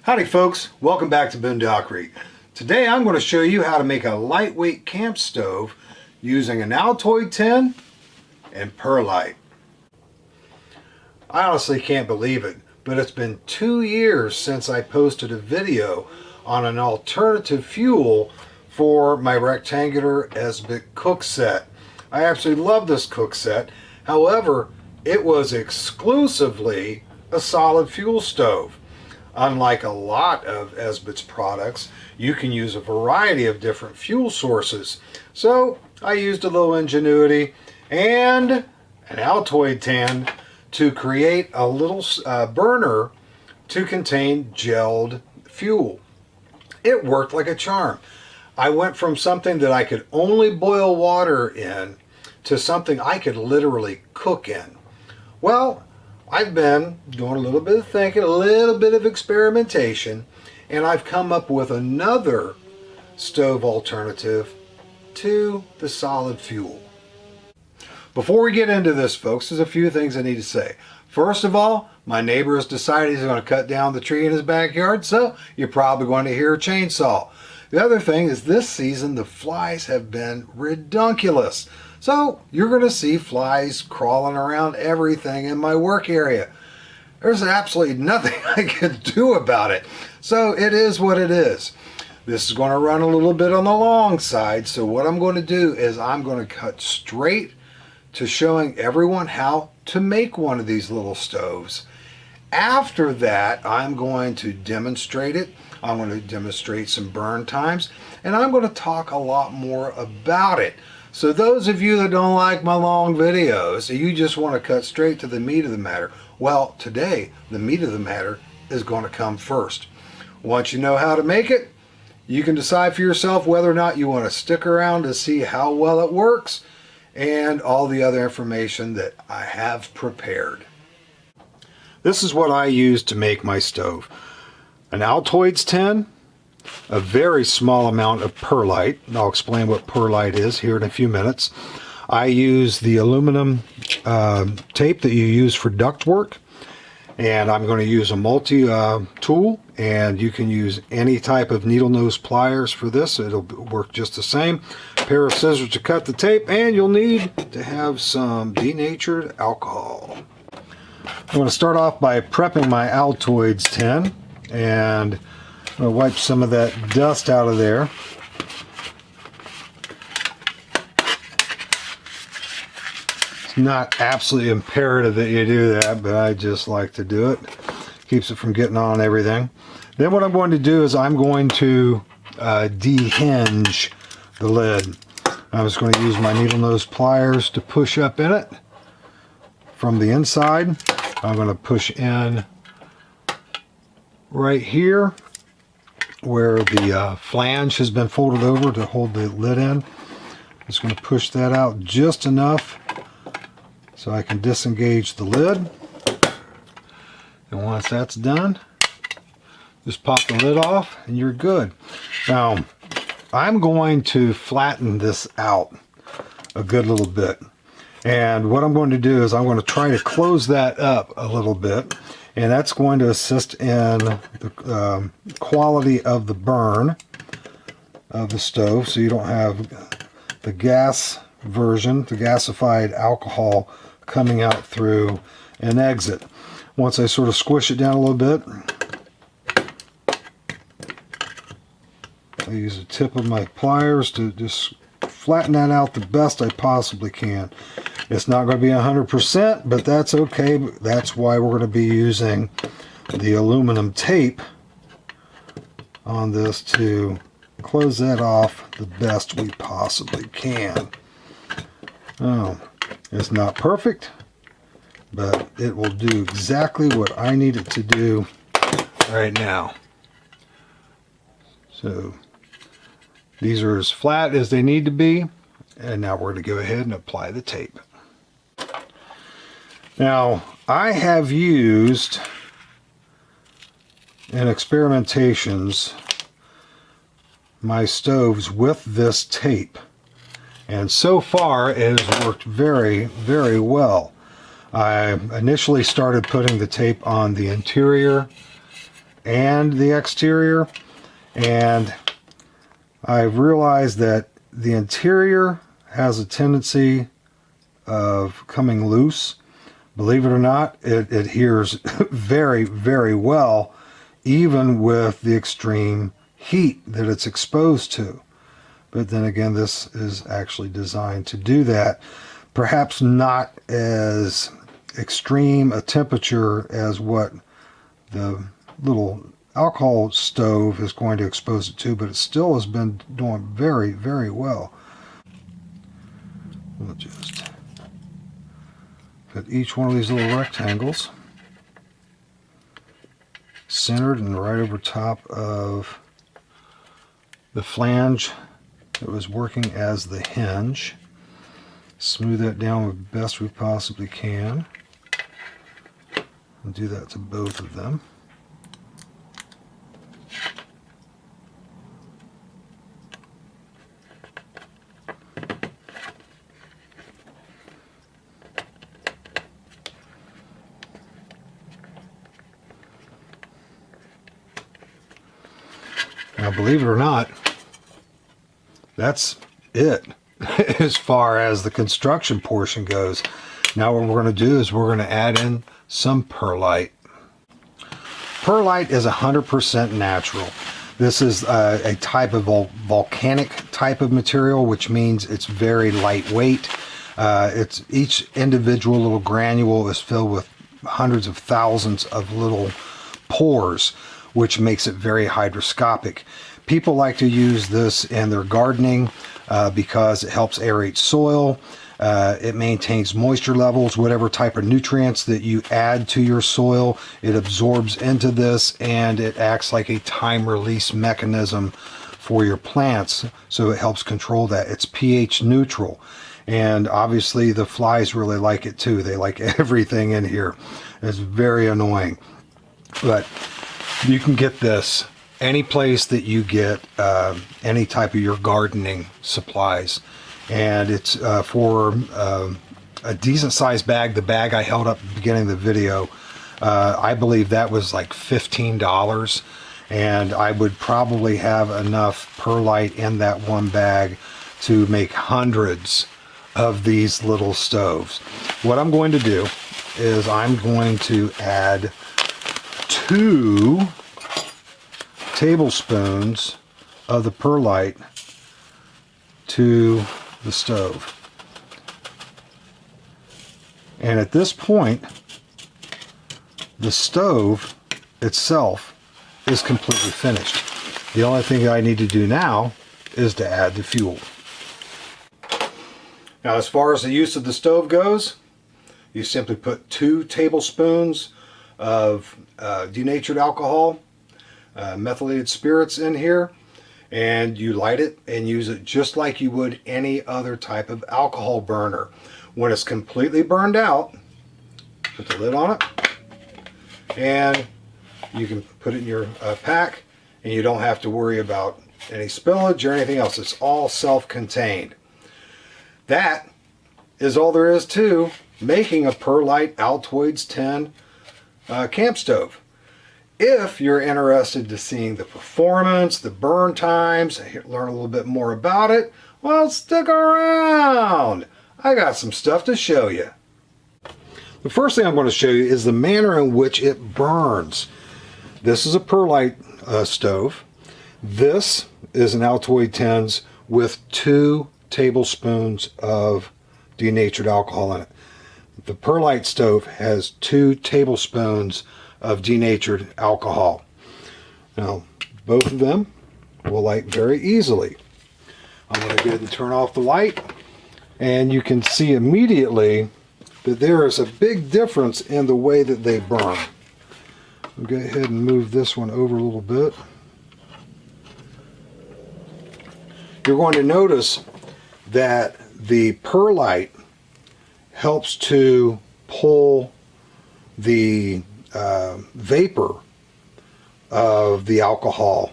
Howdy folks, welcome back to Boondockery. Today I'm going to show you how to make a lightweight camp stove using an Altoid tin and perlite. I honestly can't believe it, but it's been 2 years since I posted a video on an alternative fuel for my rectangular Esbit cook set. I absolutely love this cook set. However, it was exclusively a solid fuel stove. Unlike a lot of Esbit's products, you can use a variety of different fuel sources. So I used a little ingenuity and an Altoid tin to create a little burner to contain gelled fuel. It worked like a charm. I went from something that I could only boil water in to something I could literally cook in. Well, I've been doing a little bit of thinking, a little bit of experimentation, and I've come up with another stove alternative to the solid fuel. Before we get into this, folks, there's a few things I need to say. First of all, my neighbor has decided he's going to cut down the tree in his backyard, so you're probably going to hear a chainsaw. The other thing is this season the flies have been redunculous. So you're going to see flies crawling around everything in my work area. There's absolutely nothing I can do about it. So it is what it is. This is going to run a little bit on the long side. So what I'm going to do is I'm going to cut straight to showing everyone how to make one of these little stoves. After that, I'm going to demonstrate it. I'm going to demonstrate some burn times, and I'm going to talk a lot more about it. So those of you that don't like my long videos, you just want to cut straight to the meat of the matter, well, today the meat of the matter is going to come first. Once you know how to make it, you can decide for yourself whether or not you want to stick around to see how well it works and all the other information that I have prepared. This is what I use to make my stove. An Altoids tin, a very small amount of perlite, and I'll explain what perlite is here in a few minutes. I use the aluminum tape that you use for ductwork, and I'm going to use a multi-tool, and you can use any type of needle nose pliers for this. It'll work just the same. A pair of scissors to cut the tape, and you'll need to have some denatured alcohol. I'm going to start off by prepping my Altoids tin, and I'm going to wipe some of that dust out of there. It's not absolutely imperative that you do that, but I just like to do it. Keeps it from getting on everything. Then what I'm going to do is I'm going to dehinge the lid. I'm just going to use my needle nose pliers to push up in it from the inside. I'm going to push in right here where the flange has been folded over to hold the lid in. Just going to push that out just enough so I can disengage the lid. And once that's done, just pop the lid off and you're good. Now, I'm going to flatten this out a good little bit. And what I'm going to do is I'm going to try to close that up a little bit. And that's going to assist in the quality of the burn of the stove, so you don't have the gas version, the gasified alcohol coming out through an exit. Once I sort of squish it down a little bit, I use the tip of my pliers to just flatten that out the best I possibly can. It's not going to be 100%, but that's okay. That's why we're going to be using the aluminum tape on this to close that off the best we possibly can. Oh, it's not perfect, but it will do exactly what I need it to do right now. So these are as flat as they need to be, and now we're going to go ahead and apply the tape. Now, I have used in experimentations my stoves with this tape, and so far it has worked very, very well. I initially started putting the tape on the interior and the exterior, and I've realized that the interior has a tendency of coming loose. Believe it or not, it adheres very, very well, even with the extreme heat that it's exposed to. But then again, this is actually designed to do that. Perhaps not as extreme a temperature as what the little alcohol stove is going to expose it to, but it still has been doing very, very well. We'll just put each one of these little rectangles centered and right over top of the flange that was working as the hinge. Smooth that down the best we possibly can. And do that to both of them. Now, believe it or not, that's it as far as the construction portion goes. Now what we're going to do is we're going to add in some perlite. Perlite is 100% natural. This is a type of volcanic type of material, which means it's very lightweight. It's each individual little granule is filled with hundreds of thousands of little pores, which makes it very hygroscopic. People like to use this in their gardening because it helps aerate soil. It maintains moisture levels. Whatever type of nutrients that you add to your soil, it absorbs into this, and it acts like a time release mechanism for your plants, so it helps control that. It's pH neutral, and obviously the flies really like it too. They like everything in here. It's very annoying, but you can get this any place that you get any type of your gardening supplies, and it's for a decent sized bag. The bag I held up at the beginning of the video, I believe that was like $15, and I would probably have enough perlite in that one bag to make hundreds of these little stoves. What I'm going to do is I'm going to add 2 tablespoons of the perlite to the stove. And at this point, the stove itself is completely finished. The only thing I need to do now is to add the fuel. Now, as far as the use of the stove goes, you simply put 2 tablespoons of denatured alcohol, methylated spirits in here, and you light it and use it just like you would any other type of alcohol burner. When it's completely burned out, put the lid on it, and you can put it in your pack, and you don't have to worry about any spillage or anything else. It's all self-contained. That is all there is to making a Perlite Altoids 10 camp stove. If you're interested to seeing the performance, the burn times, learn a little bit more about it, well, stick around. I got some stuff to show you. The first thing I'm going to show you is the manner in which it burns. This is a Perlite stove. This is an Altoid 10s with 2 tablespoons of denatured alcohol in it. The Perlite stove has 2 tablespoons of denatured alcohol. Now, both of them will light very easily. I'm going to go ahead and turn off the light, and you can see immediately that there is a big difference in the way that they burn. I'll go ahead and move this one over a little bit. You're going to notice that the perlite helps to pull the vapor of the alcohol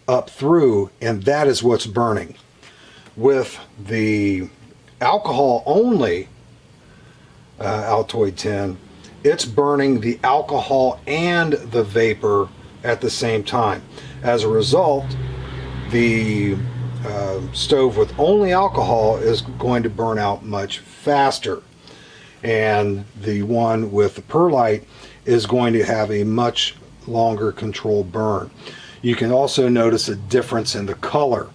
up through, and that is what's burning. With the alcohol only Altoid 10, it's burning the alcohol and the vapor at the same time. As a result, the stove with only alcohol is going to burn out much faster, and the one with the perlite is going to have a much longer controlled burn. You can also notice a difference in the color.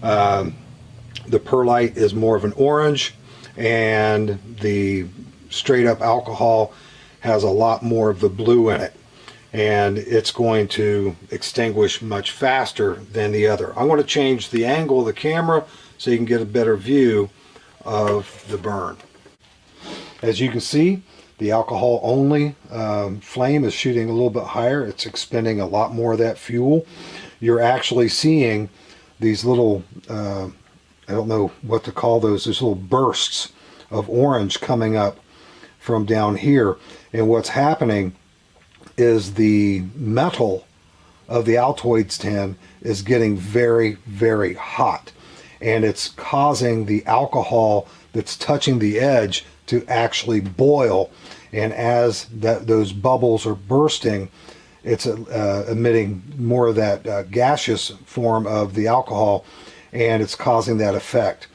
The perlite is more of an orange, and the straight up alcohol has a lot more of the blue in it, and it's going to extinguish much faster than the other. I'm going to change the angle of the camera so you can get a better view of the burn. As you can see, the alcohol only flame is shooting a little bit higher. It's expending a lot more of that fuel. You're actually seeing these little, I don't know what to call those, there's little bursts of orange coming up from down here. And what's happening is the metal of the Altoids tin is getting very, very hot. And it's causing the alcohol that's touching the edge to actually boil. And as those bubbles are bursting, it's emitting more of that gaseous form of the alcohol, and it's causing that effect.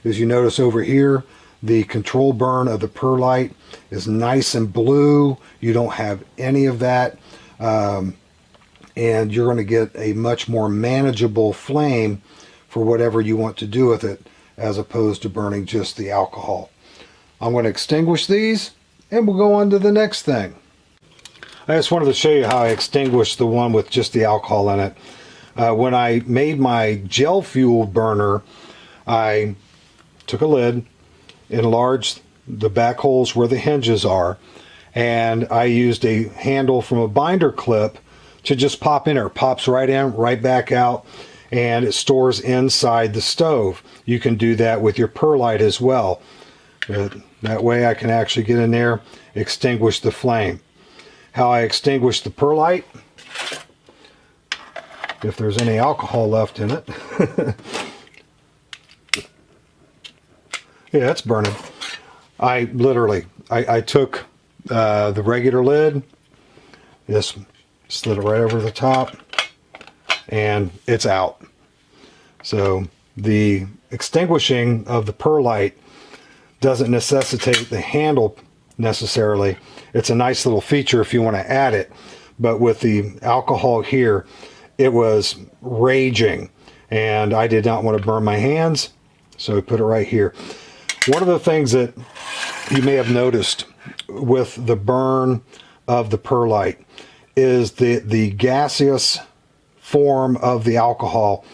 As you notice over here, the control burn of the perlite is nice and blue. You don't have any of that, and you're going to get a much more manageable flame for whatever you want to do with it, as opposed to burning just the alcohol. I'm going to extinguish these, and we'll go on to the next thing. I just wanted to show you how I extinguished the one with just the alcohol in it. When I made my gel fuel burner, I took a lid, enlarged the back holes where the hinges are, and I used a handle from a binder clip to just pop in there. It pops right in, right back out, and it stores inside the stove. You can do that with your perlite as well. That way I can actually get in there, extinguish the flame. How I extinguish the perlite, if there's any alcohol left in it. Yeah, it's burning. I took the regular lid, just slid it right over the top, and it's out. So the extinguishing of the perlite doesn't necessitate the handle necessarily. It's a nice little feature if you want to add it, but with the alcohol here, it was raging, and I did not want to burn my hands, so I put it right here. One of the things that you may have noticed with the burn of the perlite is the gaseous form of the alcohol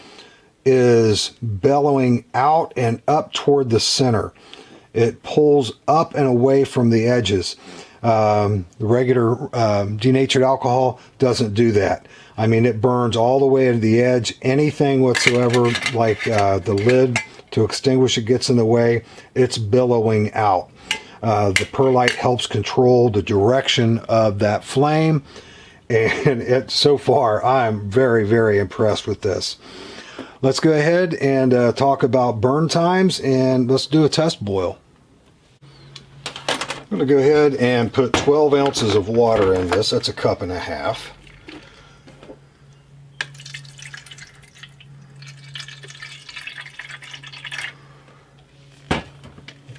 is bellowing out and up toward the center. It pulls up and away from the edges. The regular denatured alcohol doesn't do that. I mean, it burns all the way to the edge. Anything whatsoever, like the lid to extinguish it gets in the way, it's billowing out. The perlite helps control the direction of that flame, and so far I'm very, very impressed with this. Let's go ahead and talk about burn times, and let's do a test boil. I'm going to go ahead and put 12 ounces of water in this. That's a cup and a half.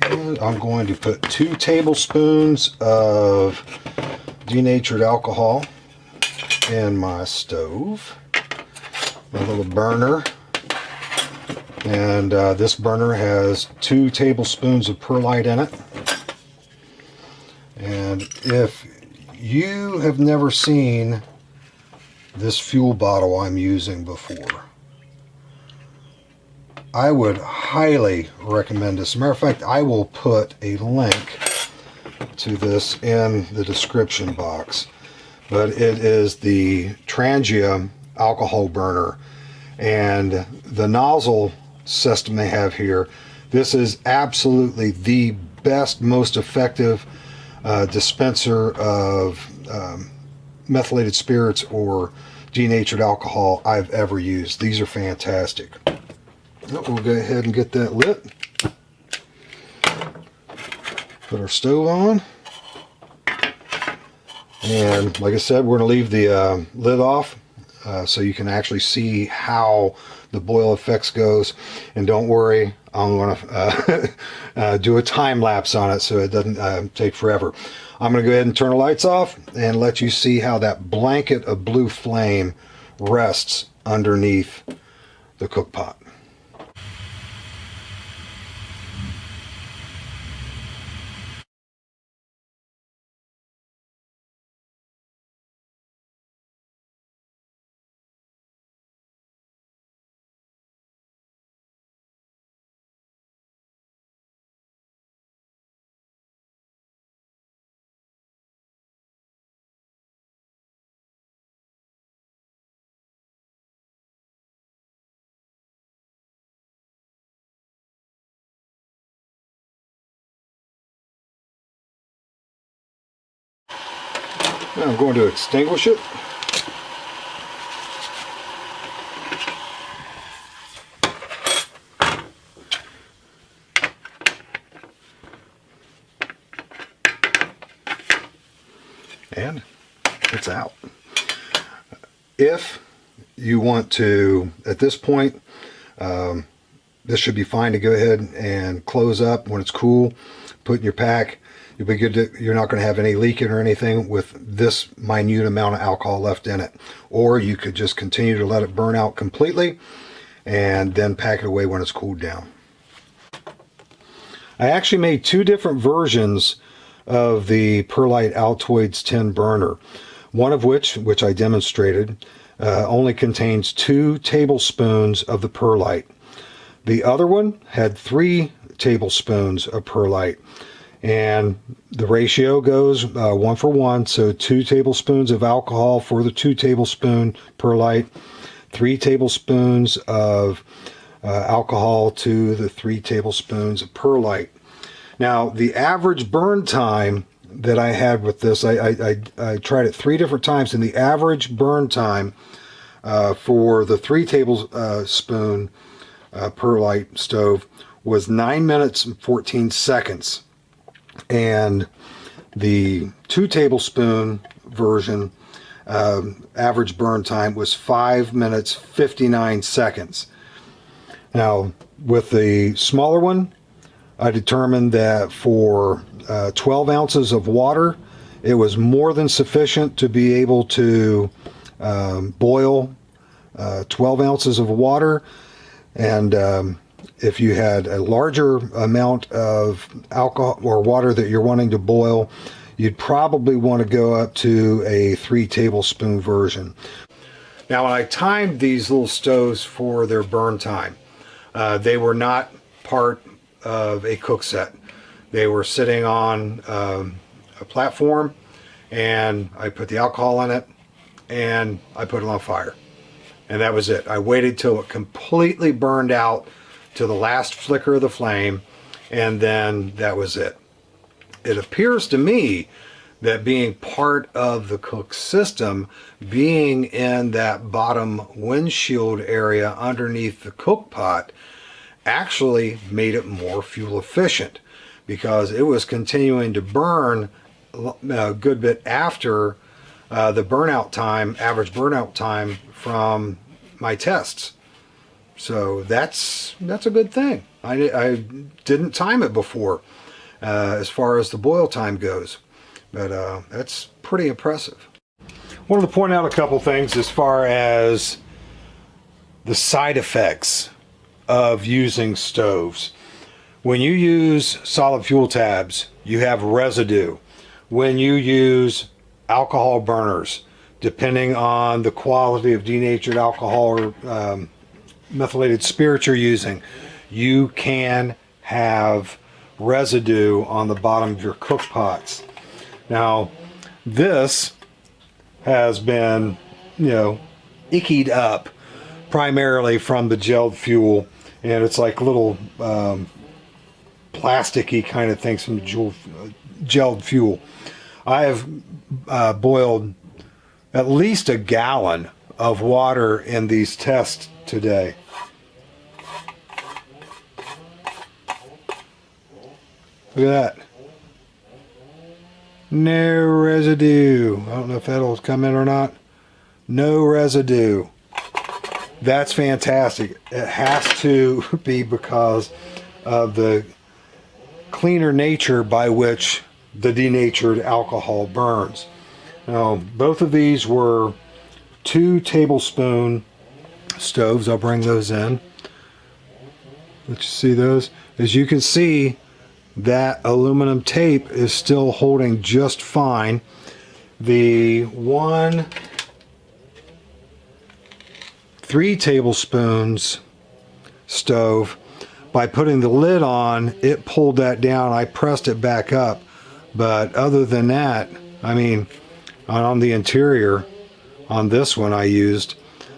And I'm going to put 2 tablespoons of denatured alcohol in my stove, my little burner. And this burner has 2 tablespoons of perlite in it. And if you have never seen this fuel bottle I'm using before, I would highly recommend this. As a matter of fact, I will put a link to this in the description box. But it is the Trangia alcohol burner, and the nozzle system they have here, this is absolutely the best, most effective dispenser of methylated spirits or denatured alcohol I've ever used. These are fantastic. We'll go ahead and get that lit. Put our stove on. And like I said, we're going to leave the lid off so you can actually see how the boil effects goes. And don't worry, I'm going to do a time lapse on it so it doesn't take forever. I'm going to go ahead and turn the lights off and let you see how that blanket of blue flame rests underneath the cook pot. Now I'm going to extinguish it. And it's out. If you want to, at this point, this should be fine to go ahead and close up when it's cool, put in your pack. You'll be good you're not going to have any leaking or anything with this minute amount of alcohol left in it. Or you could just continue to let it burn out completely and then pack it away when it's cooled down. I actually made two different versions of the Perlite Altoids tin burner. One of which I demonstrated, only contains 2 tablespoons of the perlite. The other one had 3 tablespoons of perlite. And the ratio goes 1 for 1, so 2 tablespoons of alcohol for the 2 tablespoon perlite, 3 tablespoons of alcohol to the 3 tablespoons of perlite. Now, the average burn time that I had with this, I tried it 3 different times, and the average burn time for the 3 tablespoon perlite stove was 9 minutes and 14 seconds. And the 2 tablespoon version average burn time was 5 minutes 59 seconds. Now with the smaller one, I determined that for 12 ounces of water, it was more than sufficient to be able to boil 12 ounces of water. And if you had a larger amount of alcohol or water that you're wanting to boil, you'd probably want to go up to a 3 tablespoon version. Now, when I timed these little stoves for their burn time, they were not part of a cook set. They were sitting on a platform, and I put the alcohol in it and I put it on fire. And that was it. I waited till it completely burned out to the last flicker of the flame, and then that was it. It appears to me that being part of the cook system, being in that bottom windshield area underneath the cook pot, actually made it more fuel efficient, because it was continuing to burn a good bit after the burnout time, average burnout time from my tests. So that's a good thing. I didn't time it before as far as the boil time goes, but that's pretty impressive. I wanted to point out a couple things as far as the side effects of using stoves. When you use solid fuel tabs, you have residue. When you use alcohol burners, depending on the quality of denatured alcohol or methylated spirit you're using, you can have residue on the bottom of your cook pots. Now, this has been, ickied up primarily from the gelled fuel, and it's like little plasticky kind of things from gelled fuel. I have boiled at least a gallon of water in these tests today. Look at that. No residue. I don't know if that'll come in or not. No residue. That's fantastic. It has to be because of the cleaner nature by which the denatured alcohol burns. Now, both of these were 2 tablespoon stoves. I'll bring those in. Let you see those. As you can see, that aluminum tape is still holding just fine. The 3 tablespoons stove, by putting the lid on, it pulled that down. I pressed it back up, but other than that, I mean, on the interior, on this one I used,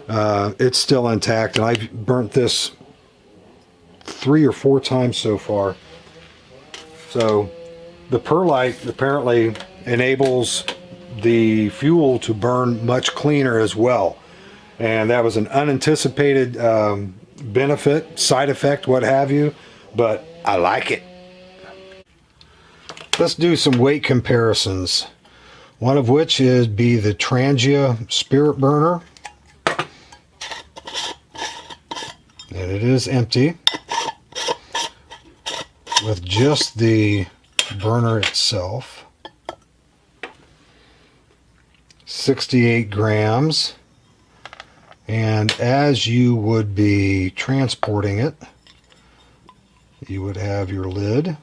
it's still intact, and I've burnt this 3 or 4 times so far. So the perlite apparently enables the fuel to burn much cleaner as well, and that was an unanticipated benefit, side effect, what have you, but I like it. Let's do some weight comparisons, one of which is the Trangia spirit burner, and it is empty with just the burner itself. 68 grams, and as you would be transporting it, you would have your lid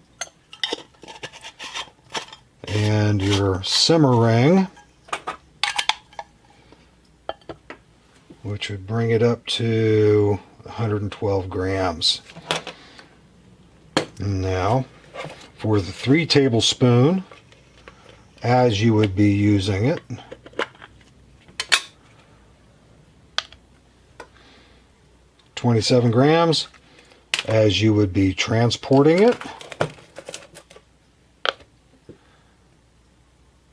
and your simmer ring, which would bring it up to 112 grams. And now for the 3 tablespoon, as you would be using it, $27 grams, as you would be transporting it,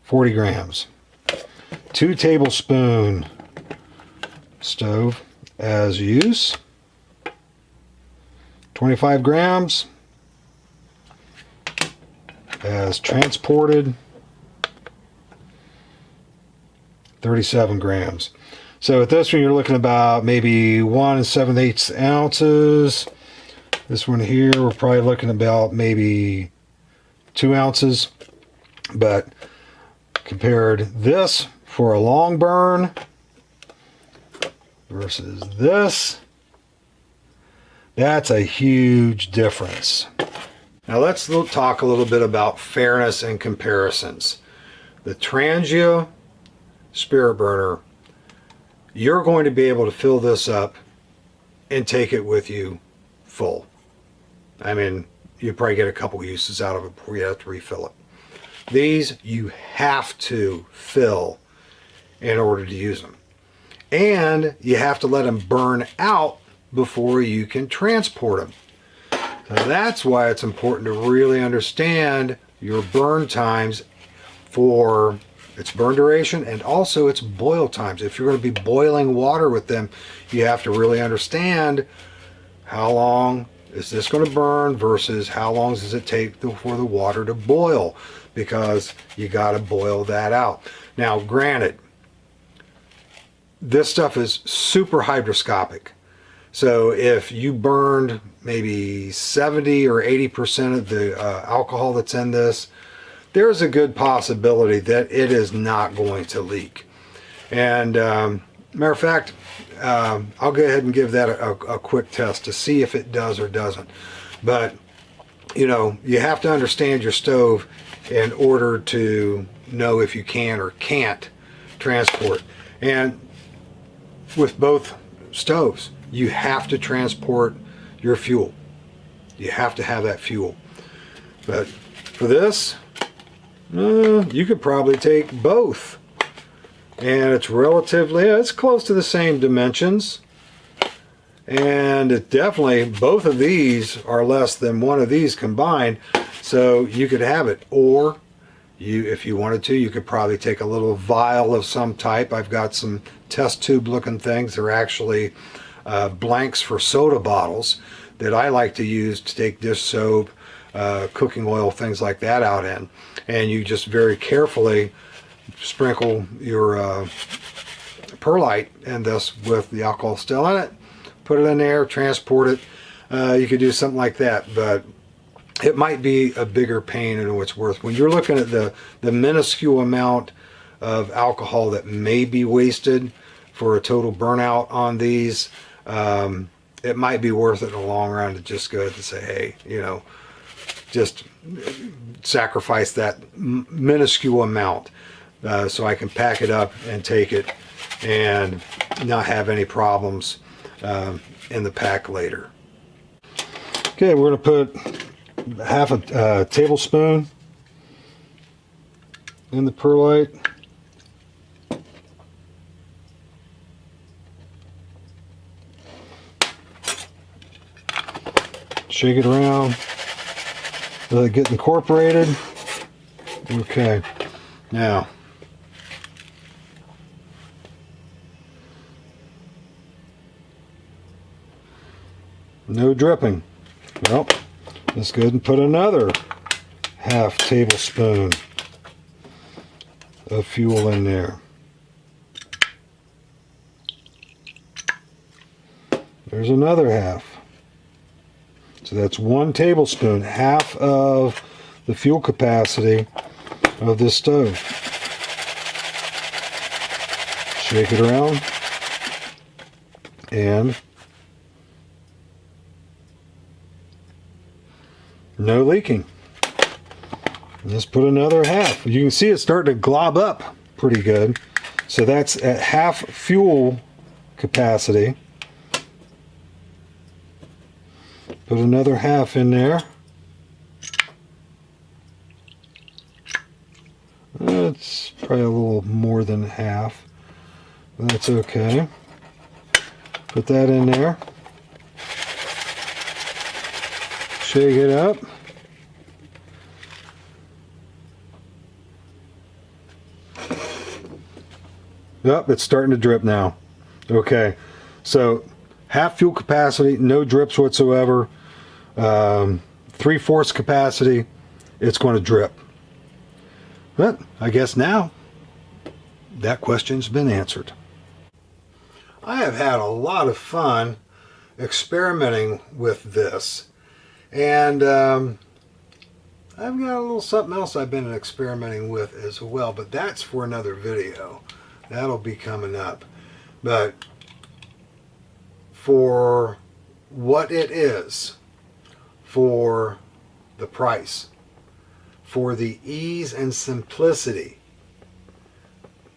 40 grams. 2 tablespoon stove as use, 25 grams, as transported, 37 grams. So at this one you're looking about maybe 1 7/8 ounces. This one here we're probably looking about maybe 2 ounces. But compared this for a long burn versus this, that's a huge difference. Now let's talk a little bit about fairness and comparisons. The Trangia spirit burner, you're going to be able to fill this up and take it with you full. I mean, you probably get a couple uses out of it before you have to refill it. These you have to fill in order to use them. And you have to let them burn out before you can transport them. So that's why it's important to really understand your burn times for its burn duration and also its boil times. If you're going to be boiling water with them, you have to really understand how long is this going to burn versus how long does it take for the water to boil, because you got to boil that out. Now granted, this stuff is super hygroscopic. So if you burned maybe 70 or 80% of the alcohol that's in this, there's a good possibility that it is not going to leak. And matter of fact, I'll go ahead and give that a quick test to see if it does or doesn't. But you know, you have to understand your stove in order to know if you can or can't transport. And with both stoves, you have to transport your fuel. You have to have that fuel. But for this, you could probably take both. And it's relatively, it's close to the same dimensions. And it definitely, both of these are less than one of these combined. So you could have it. Or you, if you wanted to, you could probably take a little vial of some type. I've got some test tube looking things. They're actually blanks for soda bottles that I like to use to take dish soap, cooking oil, things like that out in. And you just very carefully sprinkle your perlite in this with the alcohol still in it, put it in there, transport it. You could do something like that, but it might be a bigger pain than it's worth. When you're looking at the minuscule amount of alcohol that may be wasted for a total burnout on these, it might be worth it in the long run to just go ahead and say, hey, you know, just sacrifice that minuscule amount so I can pack it up and take it and not have any problems in the pack later. Okay, we're going to put half a tablespoon in the perlite. Shake it around, let it get incorporated. Okay, now no dripping. Well, let's go ahead and put another half tablespoon of fuel in there. There's another half. So that's 1 tablespoon, half of the fuel capacity of this stove. Shake it around and no leaking. Let's put another half. You can see it's starting to glob up pretty good. So that's at half fuel capacity. Put another half in there. That's probably a little more than half. That's okay. Put that in there. Shake it up. Yep, it's starting to drip now. Okay, so half fuel capacity, no drips whatsoever. 3/4 capacity, it's going to drip. But I guess now that question's been answered. I have had a lot of fun experimenting with this, and I've got a little something else I've been experimenting with as well, but that's for another video. That'll be coming up. But for what it is, for the price, for the ease and simplicity,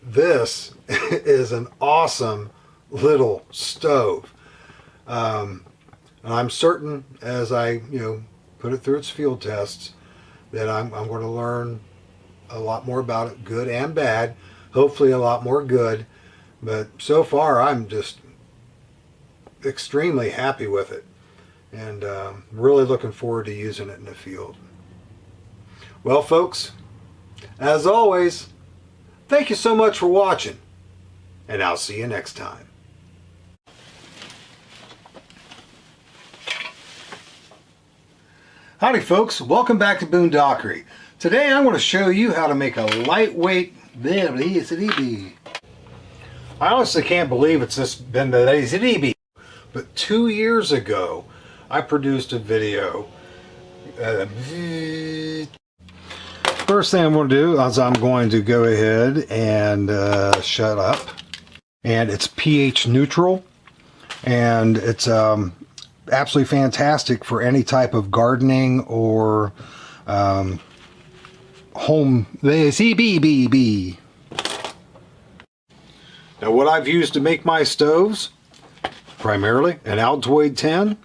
this is an awesome little stove. And I'm certain as I put it through its field tests that I'm going to learn a lot more about it, good and bad, hopefully a lot more good, but so far I'm just extremely happy with it, and really looking forward to using it in the field. Well folks, as always, thank you so much for watching, and I'll see you next time. Howdy folks, welcome back to Boondockery. Today I'm going to show you how to make a lightweight, I honestly can't believe it's just been the but 2 years ago I produced a video. First thing I'm going to do is I'm going to go ahead and shut up, and it's pH neutral, and it's absolutely fantastic for any type of gardening or home CBBB. Now what I've used to make my stoves, primarily an Altoid tin,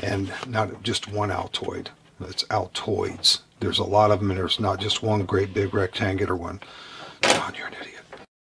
and not just one Altoid, it's Altoids. There's a lot of them, and there's not just one great big rectangular one. John, you're an idiot.